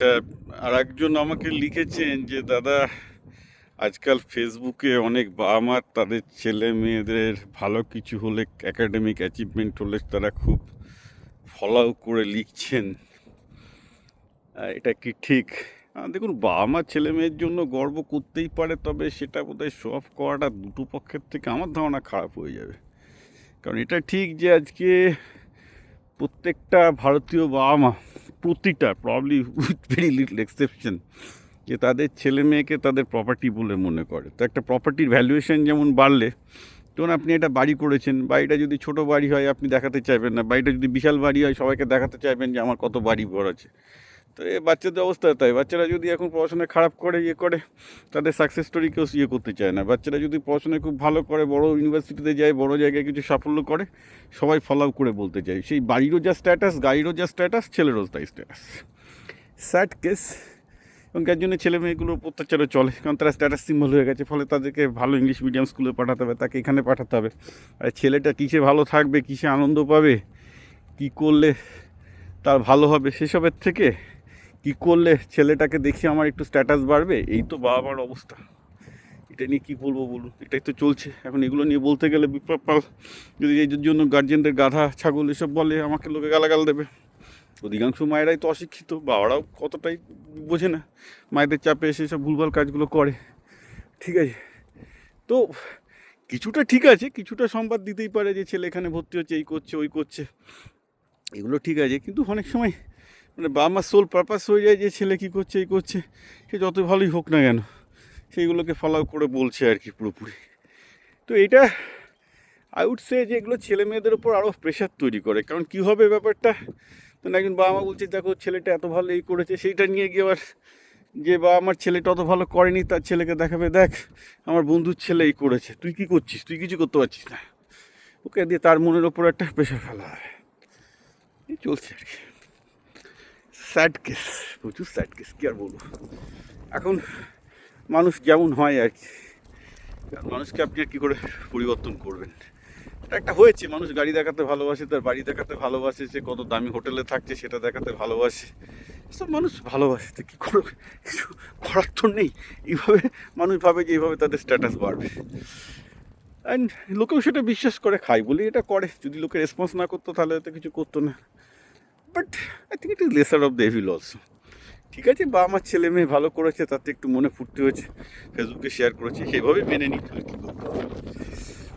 আর একজন আমাকে লিখেছেন যে দাদা, আজকাল ফেসবুকে অনেক বাবা মার তাদের ছেলে মেয়েদের ভালো কিছু হলে, একাডেমিক অ্যাচিভমেন্ট হলে তারা খুব ফলো করে লিখছেন। এটা কি ঠিক? দেখুন, বাবা মা ছেলে মেয়ের জন্য গর্ব করতেই পারে, তবে সেটা বোধহয় শো অফ করাটা দুটো পক্ষের থেকে আমার ধারণা খারাপ হয়ে যাবে। কারণ এটা ঠিক যে আজকে প্রত্যেকটা ভারতীয় বাবা মা, প্রতিটা, probably with very little exception, যে তাদের ছেলে মেয়েকে তাদের প্রপার্টি বলে মনে করে। তো একটা প্রপার্টির ভ্যালুয়েশন যেমন বাড়লে, যেমন আপনি একটা বাড়ি করেছেন, বাড়িটা যদি ছোট বাড়ি হয় আপনি দেখাতে চাইবেন না, বাড়িটা যদি বিশাল বাড়ি হয় সবাইকে দেখাতে চাইবেন যে আমার কত বাড়ি ঘর আছে। তো এই বাচ্চাদের অবস্থা তাই। বাচ্চারা যদি এখন পড়াশোনায় খারাপ করে, করে, তাদের সাকসেস স্টোরি কেউ করতে চায় না। বাচ্চারা যদি পড়াশোনায় খুব ভালো করে, বড় ইউনিভার্সিটিতে যায়, বড় জায়গায় কিছু সাফল্য করে, সবাই ফলো করে বলতে চায় সেই বাড়িরও যা স্ট্যাটাস, গাড়িরও যা স্ট্যাটাস, ছেলেরও তাই স্ট্যাটাস। Sad case. এবং যার জন্য ছেলে মেয়েগুলোর অত্যাচারও চলে, কারণ তারা স্ট্যাটাস সিম্বল হয়ে গেছে। ফলে তাদেরকে ভালো ইংলিশ মিডিয়াম স্কুলে পাঠাতে হবে, তাকে এখানে পাঠাতে হবে। আর ছেলেটা কিসে ভালো থাকবে, কিসে আনন্দ পাবে, কি করলে তার ভালো হবে, সেসবের থেকে কি করলে ছেলেটাকে দেখে আমার একটু স্ট্যাটাস বাড়বে, এই তো বাবা মার অবস্থা। এটা নিয়ে কী বলবো বলুন? এটাই তো চলছে এখন। এগুলো নিয়ে বলতে গেলে বিপ্লব পাল যদি এই জন্য গার্জেনদের গাধা ছাগল এসব বলে, আমাকে লোকে গালাগাল দেবে। অধিকাংশ মায়েরাই তো অশিক্ষিত, বাবারাও কতটাই বোঝে না, মায়েদের চাপে এসে সব ভুলভাল কাজগুলো করে। ঠিক আছে, তো কিছুটা ঠিক আছে, কিছুটা সংবাদ দিতেই পারে যে ছেলে এখানে ভর্তি হচ্ছে, এই করছে, ওই করছে, এগুলো ঠিক আছে। কিন্তু অনেক সময় মানে বাবা মার সোল পারপাস হয়ে যায় যে ছেলে কী করছে, এই করছে, সে যত ভালোই হোক না কেন সেইগুলোকে ফলো করে বলছে আর কি পুরোপুরি। তো এটা আই উড সে যে এগুলো ছেলে মেয়েদের ওপর আরও প্রেশার তৈরি করে। কারণ কী হবে ব্যাপারটা, মানে একজন বাবা মা বলছে দেখো ছেলেটা এত ভালো এই করেছে, সেইটা নিয়ে গিয়ে আবার যে বাবা আমার ছেলেটা অত ভালো করেনি তার ছেলেকে দেখাবে, দেখ আমার বন্ধুর ছেলে এই করেছে, তুই কী করছিস, তুই কিছু করতে পারছিস না, ওকে দিয়ে তার মনের ওপর একটা প্রেশার ফেলা হয়। এই চলছে আর কি। স্যাড কেস, প্রচুর স্যাড কেস, কী আর বলবো। এখন মানুষ যেমন হয় আর কি, মানুষকে আপনি আর কী করে পরিবর্তন করবেন। একটা হয়েছে, মানুষ গাড়ি দেখাতে ভালোবাসে, তার বাড়ি দেখাতে ভালোবাসে, সে কত দামি হোটেলে থাকছে সেটা দেখাতে ভালোবাসে, সব মানুষ ভালোবাসে। তো কী করবে, কিছু করার তো নেই। এইভাবে মানুষ ভাবে যে এইভাবে তাদের স্ট্যাটাস বাড়বে, অ্যান্ড লোকেও সেটা বিশ্বাস করে, খাই বলে এটা করে। যদি লোকে রেসপন্স না করতো তাহলে হয়তো কিছু করতো না। But I think it is lesser of the evil also. ঠিক আছে, বা আমার ছেলে মেয়ে ভালো করেছে, তাতে একটু মনে ফুর্তি হয়েছে, ফেসবুকে শেয়ার করেছে, সেভাবেই মেনে নিতে হয়। কী করবো।